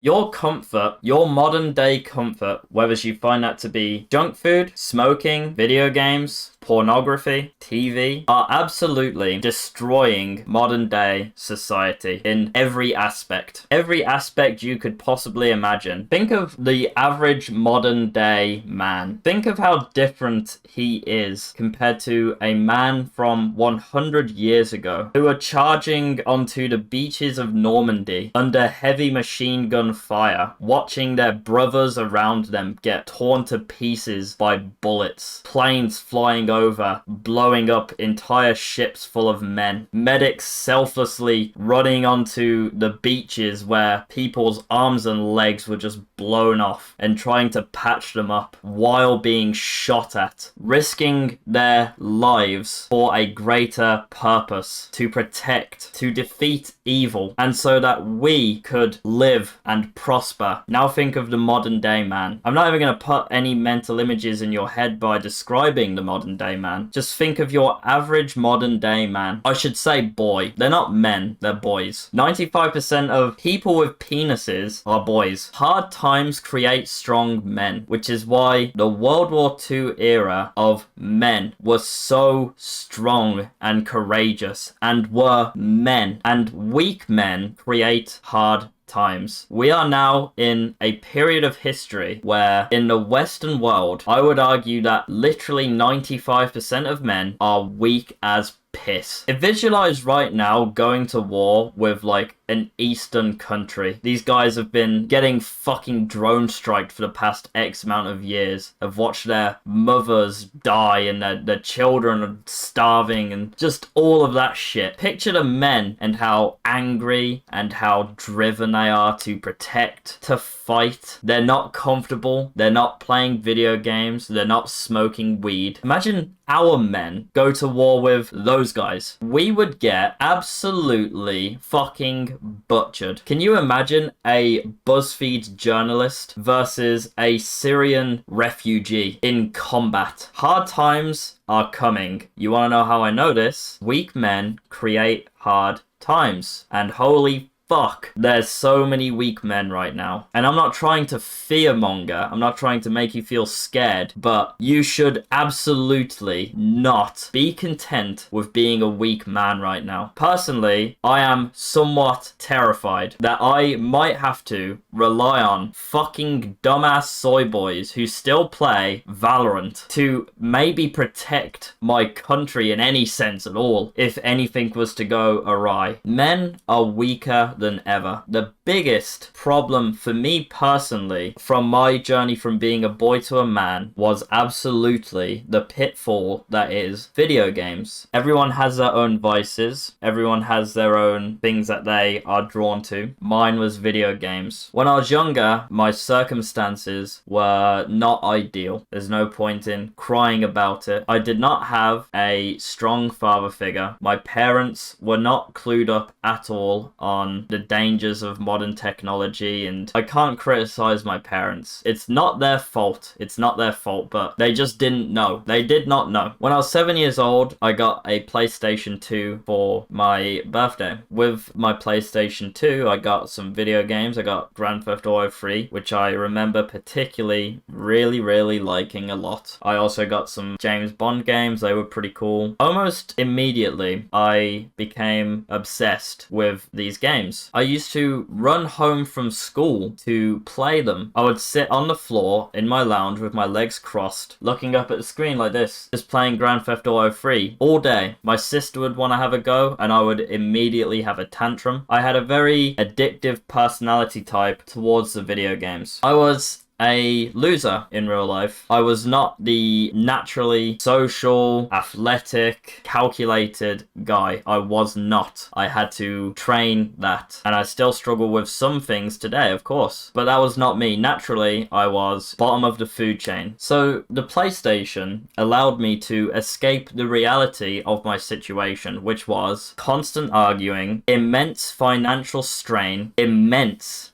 Your comfort, your modern day comfort, whether you find that to be junk food, smoking, video games, pornography, TV, are absolutely destroying modern day society in every aspect. Every aspect you could possibly imagine. Think of the average modern day man. Think of how different he is compared to a man from 100 years ago who are charging onto the beaches of Normandy under heavy machine gun fire, watching their brothers around them get torn to pieces by bullets, planes flying over, blowing up entire ships full of men, medics selflessly running onto the beaches where people's arms and legs were just blown off and trying to patch them up while being shot at, risking their lives for a greater purpose, to protect, to defeat evil, and so that we could live and prosper. Now think of the modern day man. I'm not even going to put any mental images in your head by describing the modern day man. Just think of your average modern day man. I should say boy. They're not men, they're boys. 95% of people with penises are boys. Hard times create strong men, which is why the World War II era of men was so strong and courageous and were men, and weak men create hard times. We are now in a period of history where in the Western world, I would argue that literally 95% of men are weak as piss. Visualize right now going to war with like an eastern country. These guys have been getting fucking drone striked for the past X amount of years. Have watched their mothers die and their children are starving and just all of that shit. Picture the men and how angry and how driven they are to protect, to fight. They're not comfortable. They're not playing video games. They're not smoking weed. Imagine our men go to war with those guys. We would get absolutely fucking butchered. Can you imagine a BuzzFeed journalist versus a Syrian refugee in combat? Hard times are coming. You want to know how I know this? Weak men create hard times. And holy fuck, there's so many weak men right now. And I'm not trying to fearmonger, I'm not trying to make you feel scared, but you should absolutely not be content with being a weak man right now. Personally, I am somewhat terrified that I might have to rely on fucking dumbass soy boys who still play Valorant to maybe protect my country in any sense at all if anything was to go awry. Men are weaker than ever. The biggest problem for me personally from my journey from being a boy to a man was absolutely the pitfall that is video games. Everyone has their own vices. Everyone has their own things that they are drawn to. Mine was video games. When I was younger, my circumstances were not ideal. There's no point in crying about it. I did not have a strong father figure. My parents were not clued up at all on the dangers of modern technology, and I can't criticize my parents. It's not their fault. It's not their fault, but they just didn't know. They did not know. When I was 7 years old, I got a PlayStation 2 for my birthday. With my PlayStation 2, I got some video games. I got Grand Theft Auto 3, which I remember particularly really liking a lot. I also got some James Bond games. They were pretty cool. Almost immediately, I became obsessed with these games. I used to run home from school to play them. I would sit on the floor in my lounge with my legs crossed, looking up at the screen like this, just playing Grand Theft Auto 3 all day. My sister would want to have a go, and I would immediately have a tantrum. I had a very addictive personality type towards the video games. I was a loser in real life. I was not the naturally social, athletic, calculated guy. I was not. I had to train that. And I still struggle with some things today, of course. But that was not me. Naturally, I was bottom of the food chain. So the PlayStation allowed me to escape the reality of my situation, which was constant arguing, immense financial strain, immense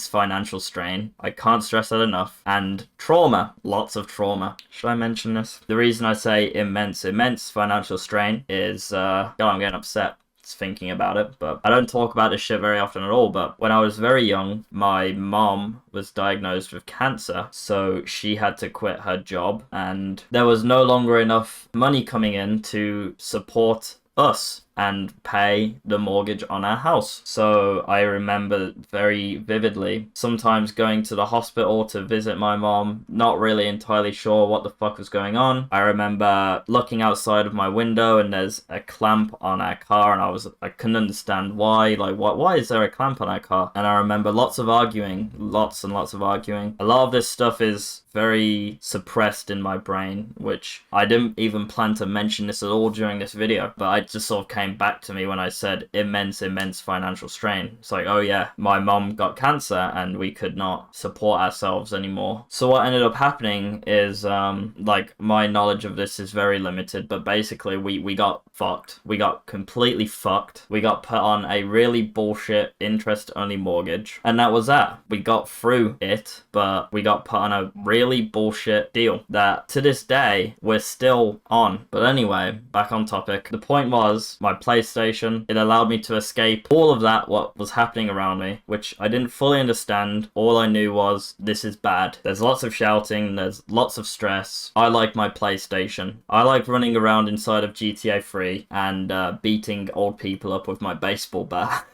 financial strain. I can't stress that enough. And trauma, lots of trauma. Should I mention this? The reason I say immense financial strain is, God, I'm getting upset. thinking about it, but I don't talk about this shit very often at all. But when I was very young, my mom was diagnosed with cancer, so she had to quit her job, and there was no longer enough money coming in to support us and pay the mortgage on our house. So I remember very vividly sometimes going to the hospital to visit my mom, not really entirely sure what the fuck was going on. I remember looking outside of my window and there's a clamp on our car, and I couldn't understand why. Like, why is there a clamp on our car? And I remember lots and lots of arguing. A lot of this stuff is very suppressed in my brain, which I didn't even plan to mention this at all during this video, but I just sort of came back to me when I said immense financial strain. It's like, oh yeah, my mom got cancer and we could not support ourselves anymore. So what ended up happening is, like, my knowledge of this is very limited, but basically we got fucked. We got completely fucked. We got put on a really bullshit interest-only mortgage, and that was that. We got through it, but we got put on a really bullshit deal that to this day we're still on. But anyway, back on topic. The point was, my PlayStation, it allowed me to escape all of that, what was happening around me, which I didn't fully understand. All I knew was, this is bad. There's lots of shouting, there's lots of stress. I like my PlayStation. I like running around inside of GTA 3 and beating old people up with my baseball bat.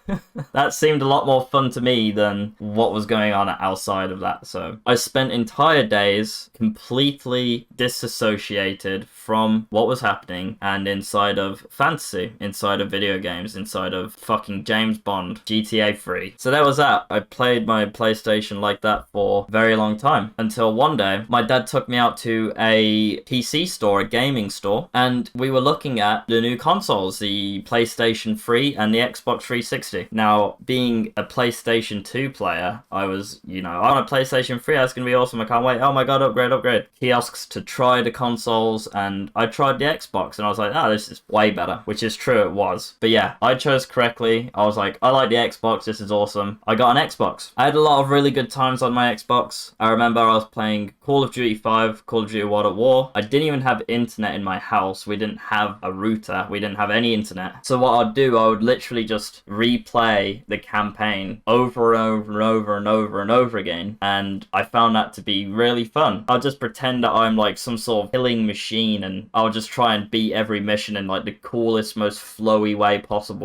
That seemed a lot more fun to me than what was going on outside of that. So I spent entire days completely disassociated from what was happening and inside of fantasy, inside of video games, inside of fucking James Bond, GTA 3. So there was that. I played my PlayStation like that for a very long time, until one day my dad took me out to a PC store, a gaming store, and we were looking at the new consoles, the PlayStation 3 and the Xbox 360. Now, being a PlayStation 2 player, I was, on a PlayStation 3, that's gonna be awesome, I can't wait, oh my god, upgrade. Kiosks to try the consoles, and I tried the Xbox, and I was like, this is way better, which is true, it was. But yeah, I chose correctly. I was like, I like the Xbox, this is awesome. I got an Xbox. I had a lot of really good times on my Xbox. I remember I was playing Call of Duty 5, Call of Duty World at War. I didn't even have internet in my house. We didn't have a router. We didn't have any internet. So what I'd do, I would literally just replay the campaign over and over and over and over and over again. And I found that to be really fun. I'll just pretend that I'm like some sort of killing machine, and I'll just try and beat every mission in like the coolest, most flowy way possible,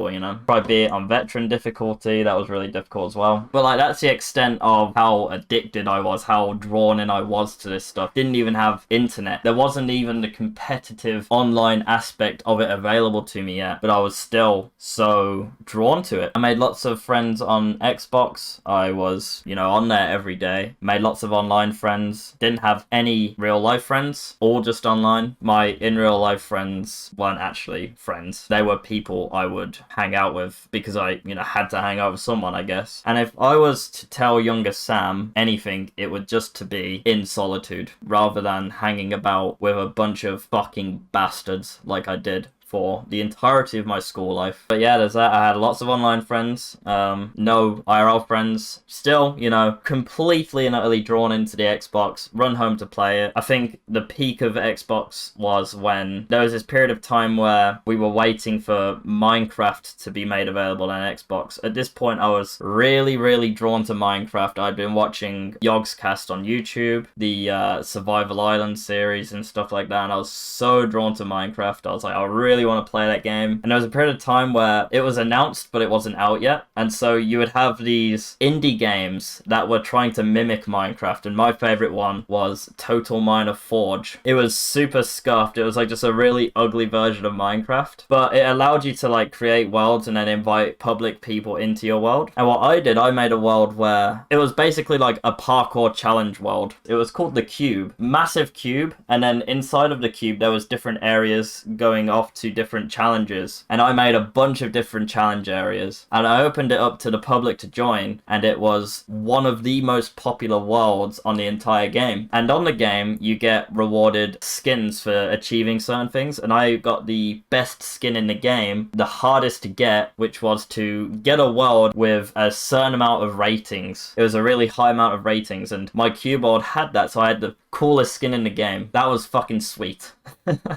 Try beat it on veteran difficulty. That was really difficult as well. But like, that's the extent of how addicted I was, how drawn in I was to this stuff. Didn't even have internet. There wasn't even the competitive online aspect of it available to me yet, but I was still so drawn to it. I made lots of friends on Xbox. I was, on there every day. Made lots of online friends. Didn't have any real life friends, all just online. My in real life friends weren't actually friends. They were people I would hang out with because I, had to hang out with someone, I guess. And if I was to tell younger Sam anything, it would just to be in solitude rather than hanging about with a bunch of fucking bastards like I did for the entirety of my school life. But yeah, there's that. I had lots of online friends, no IRL friends. Still, completely and utterly drawn into the Xbox, run home to play it. I think the peak of Xbox was when there was this period of time where we were waiting for Minecraft to be made available on Xbox. At this point, I was really, really drawn to Minecraft. I'd been watching Yogscast on YouTube, the Survival Island series and stuff like that, and I was so drawn to Minecraft. I was like, I really want to play that game. And there was a period of time where it was announced but it wasn't out yet, and so you would have these indie games that were trying to mimic Minecraft, and my favorite one was Total Miner Forge. It was super scuffed. It was like just a really ugly version of Minecraft, but it allowed you to like create worlds and then invite public people into your world. And what I did, I made a world where it was basically like a parkour challenge world. It was called the Cube, massive cube, and then inside of the cube there was different areas going off to different challenges, and I made a bunch of different challenge areas, and I opened it up to the public to join, and it was one of the most popular worlds on the entire game. And on the game you get rewarded skins for achieving certain things, and I got the best skin in the game, the hardest to get, which was to get a world with a certain amount of ratings. It was a really high amount of ratings, and my cube world had that, so I had the coolest skin in the game. That was fucking sweet.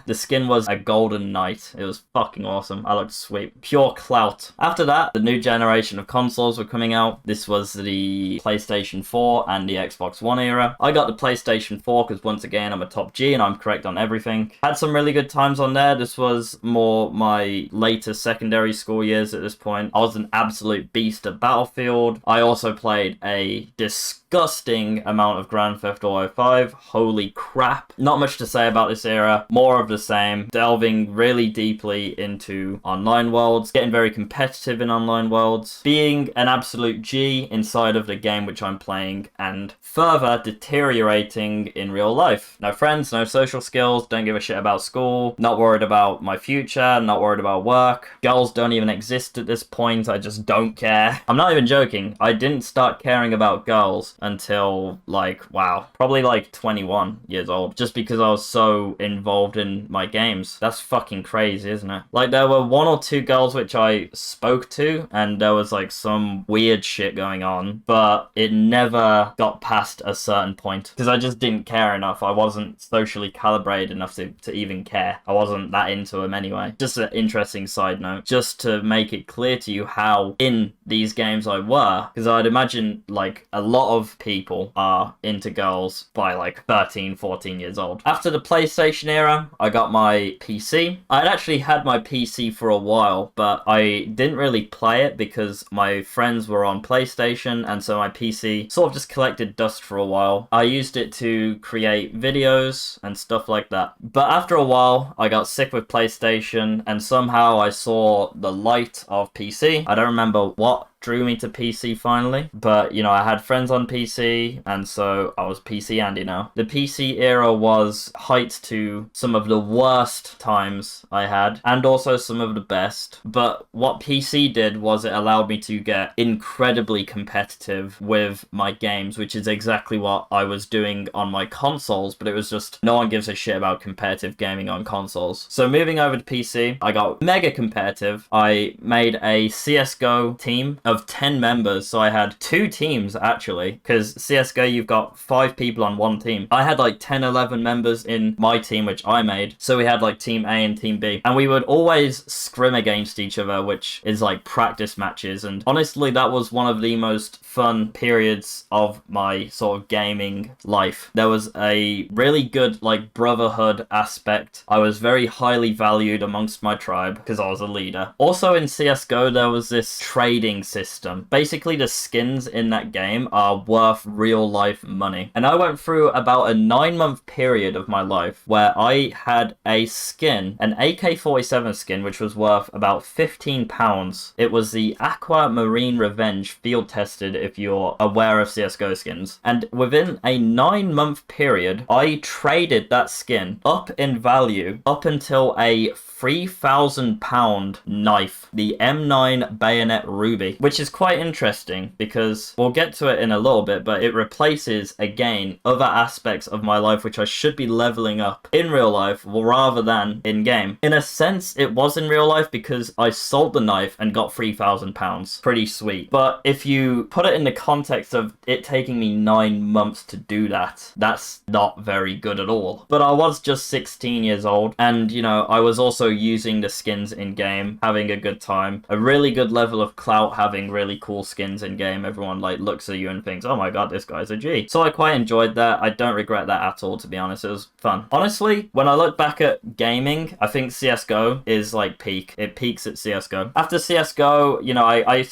The skin was a golden knight. great. It was fucking awesome. I looked sweet. Pure clout. After that, the new generation of consoles were coming out. This was the PlayStation 4 and the Xbox One era. I got the PlayStation 4 because once again, I'm a top G and I'm correct on everything. Had some really good times on there. This was more my later secondary school years at this point. I was an absolute beast at Battlefield. I also played a disgusting amount of Grand Theft Auto 5. Holy crap. Not much to say about this era. More of the same. Delving really deeply into online worlds. Getting very competitive in online worlds. Being an absolute G inside of the game which I'm playing. And further deteriorating in real life. No friends, no social skills. Don't give a shit about school. Not worried about my future. Not worried about work. Girls don't even exist at this point. I just don't care. I'm not even joking. I didn't start caring about girls until probably 21 years old, just because I was so involved in my games. That's fucking crazy, isn't it? Like, there were one or two girls which I spoke to and there was some weird shit going on, but it never got past a certain point because I just didn't care enough. I wasn't socially calibrated enough to even care. I wasn't that into them anyway. Just an interesting side note, just to make it clear to you how in these games I were, because I'd imagine a lot of people are into girls by 13, 14 years old. After the PlayStation era, I got my PC. I'd actually had my PC for a while, but I didn't really play it because my friends were on PlayStation, and so my PC sort of just collected dust for a while. I used it to create videos and stuff like that. But after a while, I got sick with PlayStation, and somehow I saw the light of PC. I don't remember what drew me to PC finally, but I had friends on PC, and so I was PC Andy now. The PC era was height to some of the worst times I had, and also some of the best, but what PC did was it allowed me to get incredibly competitive with my games, which is exactly what I was doing on my consoles, but it was just no one gives a shit about competitive gaming on consoles. So moving over to PC, I got mega competitive. I made a CSGO team of 10 members, so I had 2 teams actually, because CSGO you've got 5 people on one team. I had 10, 11 members in my team which I made, so we had team A and team B, and we would always scrim against each other, which is practice matches, and honestly that was one of the most fun periods of my sort of gaming life. There was a really good brotherhood aspect. I was very highly valued amongst my tribe because I was a leader. Also in CSGO there was this trading system. Basically the skins in that game are worth real life money, and I went through about a 9-month period of my life where I had a skin, an AK-47 skin, which was worth about £15. It was the Aquamarine Revenge field tested, if you're aware of CSGO skins, and within a 9-month period I traded that skin up in value up until a £3,000 knife, the M9 Bayonet Ruby, which is quite interesting because we'll get to it in a little bit, but it replaces again other aspects of my life which I should be leveling up in real life rather than in game. In a sense it was in real life because I sold the knife and got £3,000. Pretty sweet. But if you put it in the context of it taking me 9 months to do that, that's not very good at all. But I was just 16 years old, and I was also using the skins in game, having a good time, a really good level of clout, having really cool skins in game. Everyone looks at you and thinks, oh my god, this guy's a G. So I quite enjoyed that. I don't regret that at all, to be honest. It was fun. Honestly, when I look back at gaming, I think CSGO is peak. It peaks at CSGO. After CSGO,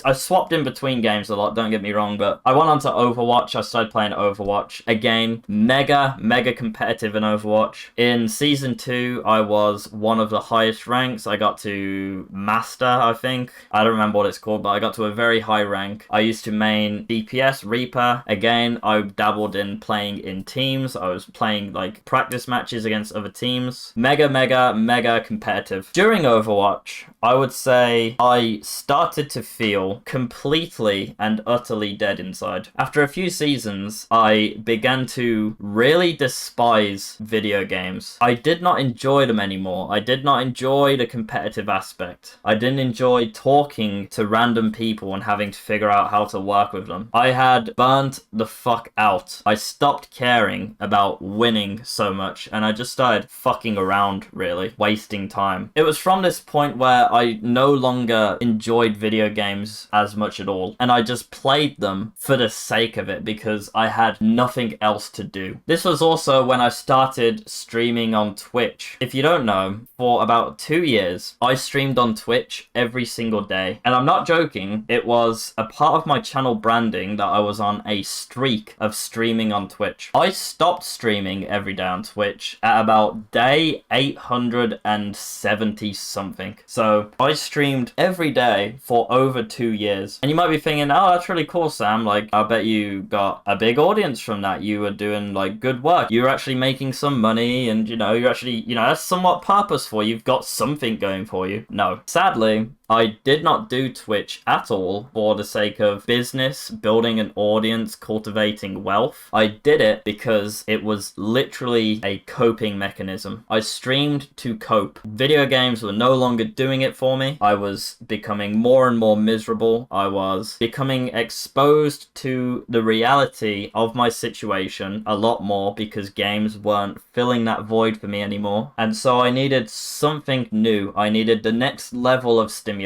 I swapped in between games a lot, don't get me wrong, but I went on to Overwatch. I started playing Overwatch. Again, mega competitive in Overwatch. In Season 2, I was one of the highest ranks. I got to Master, I think. I don't remember what it's called, but I got to a very high rank. I used to main DPS, Reaper. Again, I dabbled in playing in teams. I was playing practice matches against other teams. Mega competitive. During Overwatch, I would say I started to feel completely and utterly dead inside. After a few seasons, I began to really despise video games. I did not enjoy them anymore. I did not enjoy the competitive aspect. I didn't enjoy talking to random people people and having to figure out how to work with them. I had burnt the fuck out. I stopped caring about winning so much, and I just started fucking around, really, wasting time. It was from this point where I no longer enjoyed video games as much at all, and I just played them for the sake of it because I had nothing else to do. This was also when I started streaming on Twitch. If you don't know, for about 2 years, I streamed on Twitch every single day. And I'm not joking, it was a part of my channel branding that I was on a streak of streaming on Twitch. I stopped streaming every day on Twitch at about day 870 something. So I streamed every day for over 2 years. And you might be thinking, oh, that's really cool, Sam. Like, I bet you got a big audience from that. You were doing, like, good work. You were actually making some money and, you know, you're actually, you know, that's somewhat purposeful. You've got something going for you. No. Sadly, I did not do Twitch at all for the sake of business, building an audience, cultivating wealth. I did it because it was literally a coping mechanism. I streamed to cope. Video games were no longer doing it for me. I was becoming more and more miserable. I was becoming exposed to the reality of my situation a lot more because games weren't filling that void for me anymore. And so I needed something new. I needed the next level of stimulation.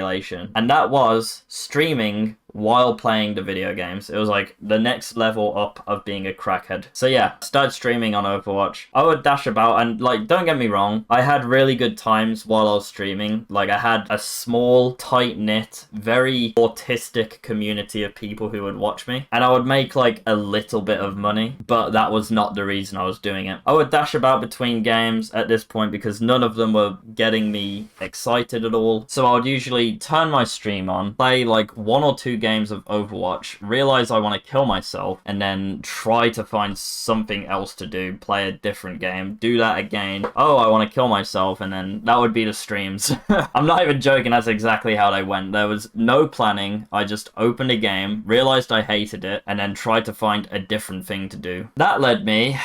And that was streaming while playing the video games. It was like the next level up of being a crackhead. So yeah, started streaming on Overwatch. I would dash about and, like, don't get me wrong, I had really good times while I was streaming. Like, I had a small, tight-knit, very autistic community of people who would watch me, and I would make like a little bit of money, but that was not the reason I was doing it. I would dash about between games at this point because none of them were getting me excited at all. So I would usually turn my stream on, play like 1 or 2 games of Overwatch, realize I want to kill myself, and then try to find something else to do, play a different game, do that again. Oh, I want to kill myself, and then that would be the streams. I'm not even joking, that's exactly how they went. There was no planning. I just opened a game, realized I hated it, and then tried to find a different thing to do. That led me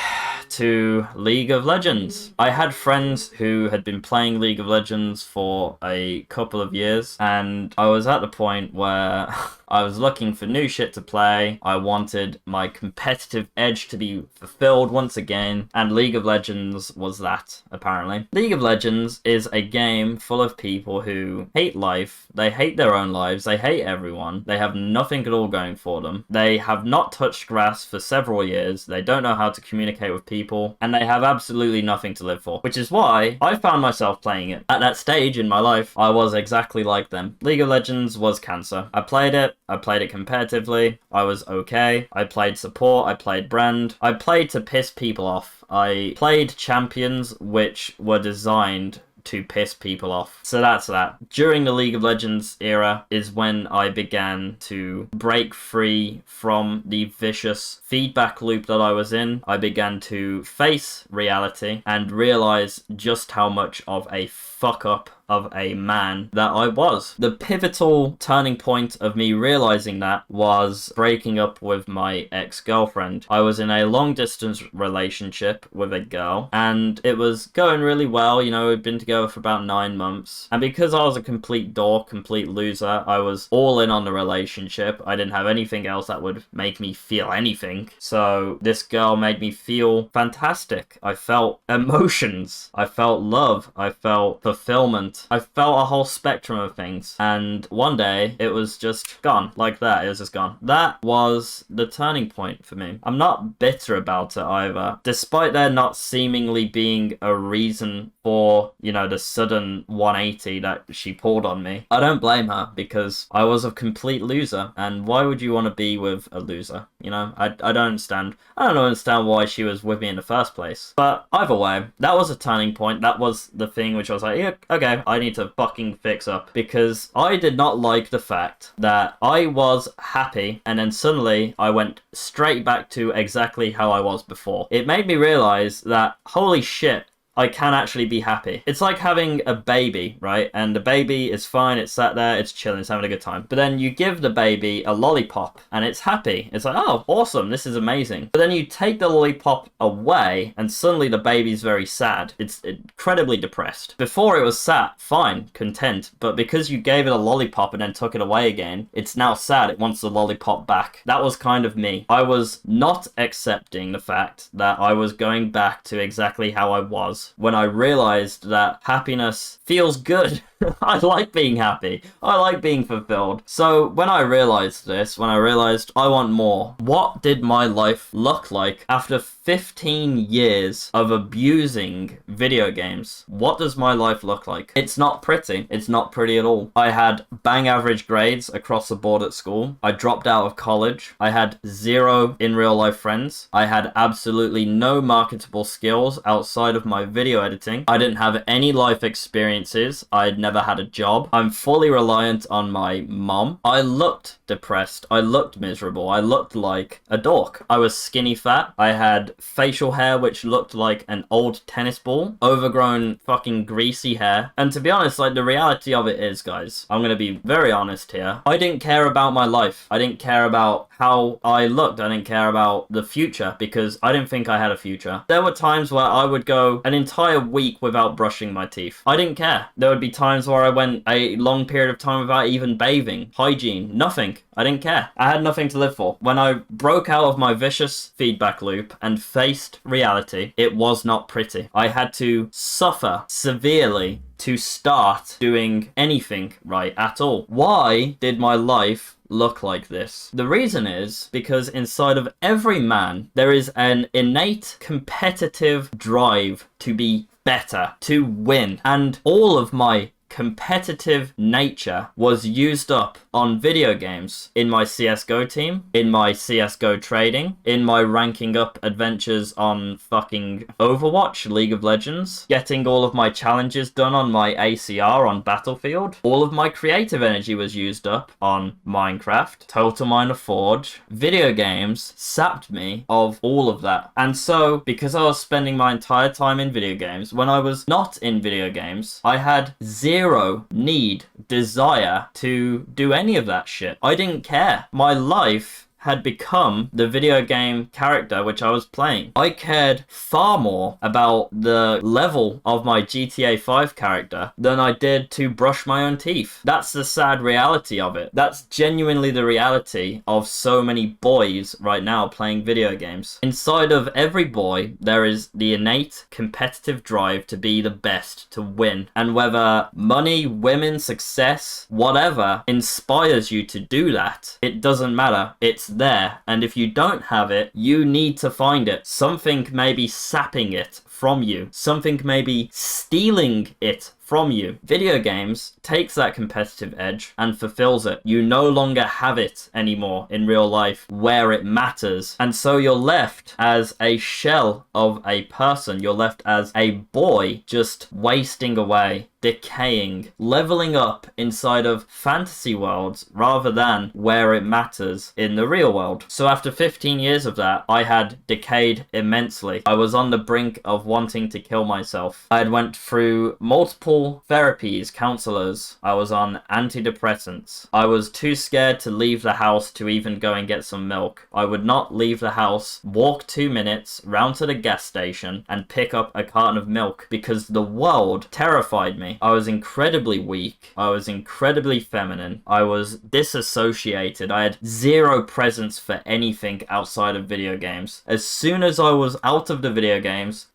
to League of Legends. I had friends who had been playing League of Legends for a couple of years, and I was at the point where I was looking for new shit to play. I wanted my competitive edge to be fulfilled once again, and League of Legends was that, apparently. League of Legends is a game full of people who hate life, they hate their own lives, they hate everyone, they have nothing at all going for them, they have not touched grass for several years, they don't know how to communicate with people, and they have absolutely nothing to live for. Which is why I found myself playing it. At that stage in my life, I was exactly like them. League of Legends was cancer. I played it competitively, I was okay, I played support, I played brand, I played to piss people off, I played champions which were designed to piss people off. So that's that. During the League of Legends era is when I began to break free from the vicious feedback loop that I was in. I began to face reality and realize just how much of a fuck up of a man that I was. The pivotal turning point of me realizing that was breaking up with my ex-girlfriend. I was in a long-distance relationship with a girl, and it was going really well. You know, we'd been together for about 9 months, and because I was a complete dork, complete loser, I was all in on the relationship. I didn't have anything else that would make me feel anything, so this girl made me feel fantastic. I felt emotions, I felt love, I felt fulfillment, I felt a whole spectrum of things, and one day it was just gone like that. It was just gone. That was the turning point for me. I'm not bitter about it either, despite there not seemingly being a reason for, you know, the sudden 180 that she pulled on me. I don't blame her because I was a complete loser, and why would you want to be with a loser? You know, I don't understand. I don't understand why she was with me in the first place. But either way, that was a turning point. That was the thing which I was like, yeah, okay, I need to fucking fix up, because I did not like the fact that I was happy and then suddenly I went straight back to exactly how I was before. It made me realize that, holy shit, I can actually be happy. It's like having a baby, right? And the baby is fine, it's sat there, it's chilling, it's having a good time. But then you give the baby a lollipop and it's happy. It's like, oh, awesome, this is amazing. But then you take the lollipop away and suddenly the baby's very sad. It's incredibly depressed. Before it was sat, fine, content. But because you gave it a lollipop and then took it away again, it's now sad. It wants the lollipop back. That was kind of me. I was not accepting the fact that I was going back to exactly how I was when I realized that happiness feels good. I like being happy. I like being fulfilled. So when I realized this, when I realized I want more, what did my life look like after 15 years of abusing video games? What does my life look like? It's not pretty. It's not pretty at all. I had bang average grades across the board at school. I dropped out of college. I had 0 in real life friends. I had absolutely no marketable skills outside of my video editing. I didn't have any life experiences. I'd never had a job. I'm fully reliant on my mom. I looked depressed. I looked miserable. I looked like a dork. I was skinny fat. I had facial hair which looked like an old tennis ball. Overgrown fucking greasy hair. And to be honest, like, the reality of it is, guys, I'm gonna be very honest here. I didn't care about my life. I didn't care about how I looked. I didn't care about the future because I didn't think I had a future. There were times where I would go an entire week without brushing my teeth. I didn't care. There would be times where I went a long period of time without even bathing. Hygiene. Nothing. I didn't care. I had nothing to live for. When I broke out of my vicious feedback loop and faced reality, it was not pretty. I had to suffer severely to start doing anything right at all. Why did my life look like this? The reason is because inside of every man, there is an innate competitive drive to be better, to win. And all of my competitive nature was used up on video games in my CSGO team, in my CSGO trading, in my ranking up adventures on fucking Overwatch, League of Legends, getting all of my challenges done on my ACR on Battlefield. All of my creative energy was used up on Minecraft, Total Miner Forge. Video games sapped me of all of that. And so, because I was spending my entire time in video games, when I was not in video games, I had zero need, desire to do any of that shit. I didn't care. My life had become the video game character which I was playing. I cared far more about the level of my GTA 5 character than I did to brush my own teeth. That's the sad reality of it. That's genuinely the reality of so many boys right now playing video games. Inside of every boy, there is the innate competitive drive to be the best, to win. And whether money, women, success, whatever inspires you to do that, it doesn't matter. It's there, and if you don't have it, you need to find it. Something may be sapping it from you. Something may be stealing it from you. Video games takes that competitive edge and fulfills it. You no longer have it anymore in real life where it matters. And so you're left as a shell of a person. You're left as a boy just wasting away, decaying, leveling up inside of fantasy worlds rather than where it matters in the real world. So after 15 years of that, I had decayed immensely. I was on the brink of wanting to kill myself. I had went through multiple therapies, counselors. I was on antidepressants. I was too scared to leave the house to even go and get some milk. I would not leave the house, walk 2 minutes round to the gas station and pick up a carton of milk because the world terrified me. I was incredibly weak. I was incredibly feminine. I was disassociated. I had zero presence for anything outside of video games. As soon as I was out of the video games,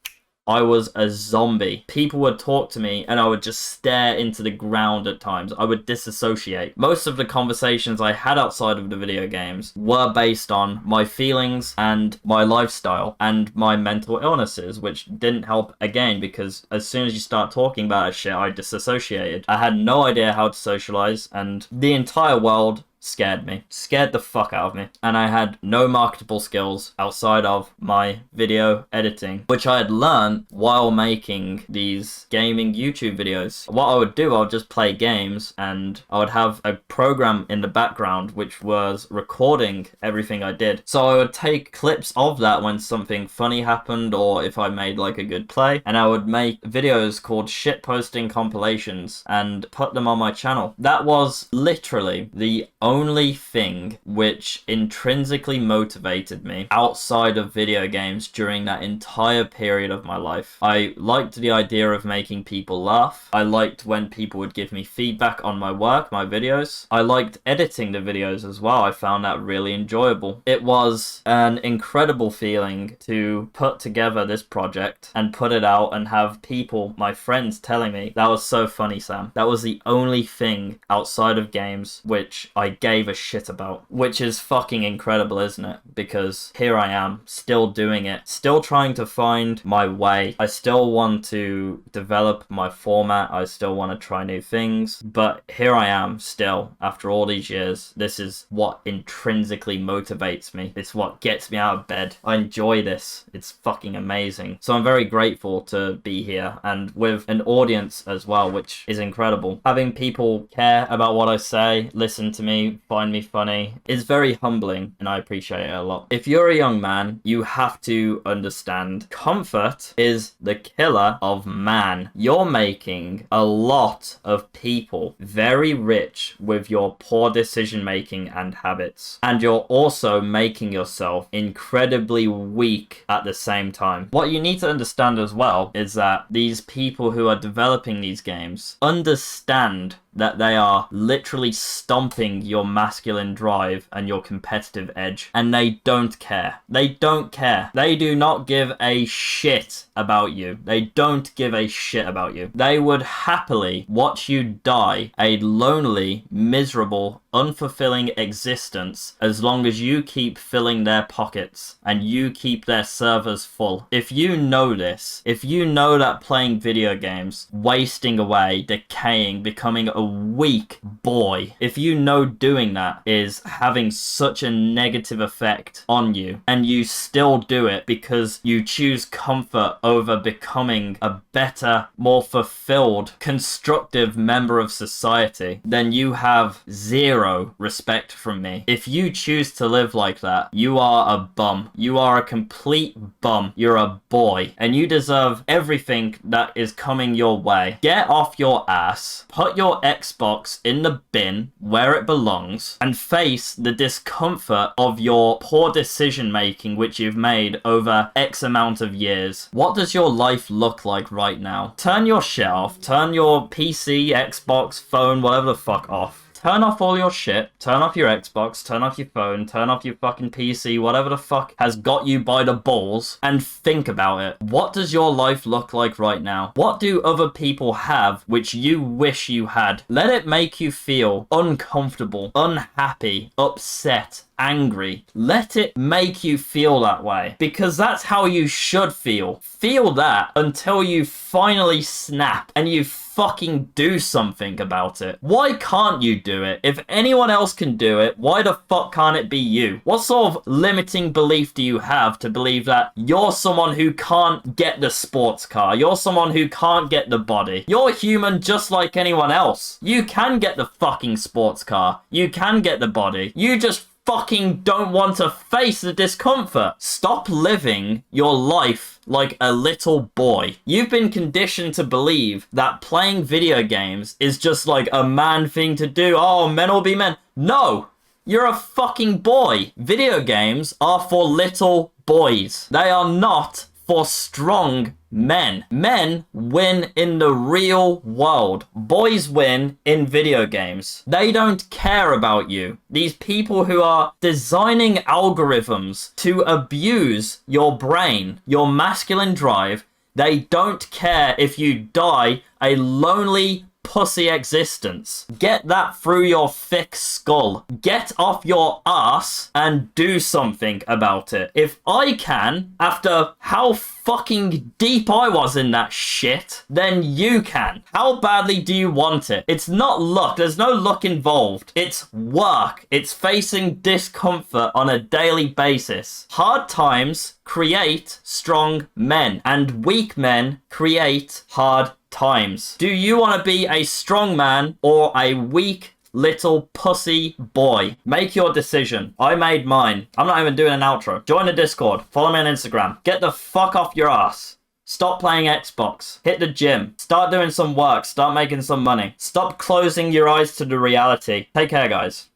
I was a zombie. People would talk to me and I would just stare into the ground at times. I would disassociate. Most of the conversations I had outside of the video games were based on my feelings and my lifestyle and my mental illnesses, which didn't help again because as soon as you start talking about that shit, I disassociated. I had no idea how to socialize and the entire world scared me. Scared the fuck out of me. And I had no marketable skills outside of my video editing, which I had learned while making these gaming YouTube videos. What I would do, I would just play games and I would have a program in the background which was recording everything I did. So I would take clips of that when something funny happened or if I made like a good play, and I would make videos called shitposting compilations and put them on my channel. That was literally the only thing which intrinsically motivated me outside of video games during that entire period of my life. I liked the idea of making people laugh. I liked when people would give me feedback on my work, my videos. I liked editing the videos as well. I found that really enjoyable. It was an incredible feeling to put together this project and put it out and have people, my friends, telling me, that was so funny, Sam. That was the only thing outside of games which I gave a shit about. Which is fucking incredible, isn't it? Because here I am, still doing it, still trying to find my way. I still want to develop my format. I still want to try new things. But here I am still, after all these years. This is what intrinsically motivates me. It's what gets me out of bed. I enjoy this. It's fucking amazing. So I'm very grateful to be here and with an audience as well, which is incredible. Having people care about what I say, listen to me, find me funny is very humbling, and I appreciate it a lot. If you're a young man, you have to understand comfort is the killer of man. You're making a lot of people very rich with your poor decision making and habits, and you're also making yourself incredibly weak at the same time. What you need to understand as well is that these people who are developing these games understand that they are literally stomping your masculine drive and your competitive edge, and they don't care. They don't care. They do not give a shit about you. They don't give a shit about you. They would happily watch you die a lonely, miserable, unfulfilling existence as long as you keep filling their pockets and you keep their servers full. If you know this, if you know that playing video games, wasting away, decaying, becoming a weak boy, if you know doing that is having such a negative effect on you and you still do it because you choose comfort over becoming a better, more fulfilled, constructive member of society, then you have zero respect from me. If you choose to live like that, you are a bum. You are a complete bum. You're a boy and you deserve everything that is coming your way. Get off your ass, put your Xbox in the bin where it belongs, and face the discomfort of your poor decision making which you've made over X amount of years. What does your life look like right now? Turn your shit off. Turn your PC, Xbox, phone, whatever the fuck off. Turn off all your shit, turn off your Xbox, turn off your phone, turn off your fucking PC, whatever the fuck has got you by the balls, and think about it. What does your life look like right now? What do other people have which you wish you had? Let it make you feel uncomfortable, unhappy, upset, angry. Let it make you feel that way, because that's how you should feel. Feel that until you finally snap and you fucking do something about it. Why can't you do it? If anyone else can do it, why the fuck can't it be you? What sort of limiting belief do you have to believe that you're someone who can't get the sports car? You're someone who can't get the body. You're human just like anyone else. You can get the fucking sports car. You can get the body. You just fucking don't want to face the discomfort. Stop living your life like a little boy. You've been conditioned to believe that playing video games is just like a man thing to do. Oh, men will be men. No, you're a fucking boy. Video games are for little boys. They are not for strong men. Men win in the real world. Boys win in video games. They don't care about you. These people who are designing algorithms to abuse your brain, your masculine drive, they don't care if you die a lonely, pussy existence. Get that through your thick skull. Get off your ass and do something about it. If I can, after how fucking deep I was in that shit, then you can. How badly do you want it? It's not luck. There's no luck involved. It's work. It's facing discomfort on a daily basis. Hard times create strong men, and weak men create hard times. Do you want to be a strong man or a weak little pussy boy? Make your decision. I made mine. I'm not even doing an outro. Join the Discord. Follow me on Instagram. Get the fuck off your ass. Stop playing Xbox. Hit the gym. Start doing some work. Start making some money. Stop closing your eyes to the reality. Take care, guys.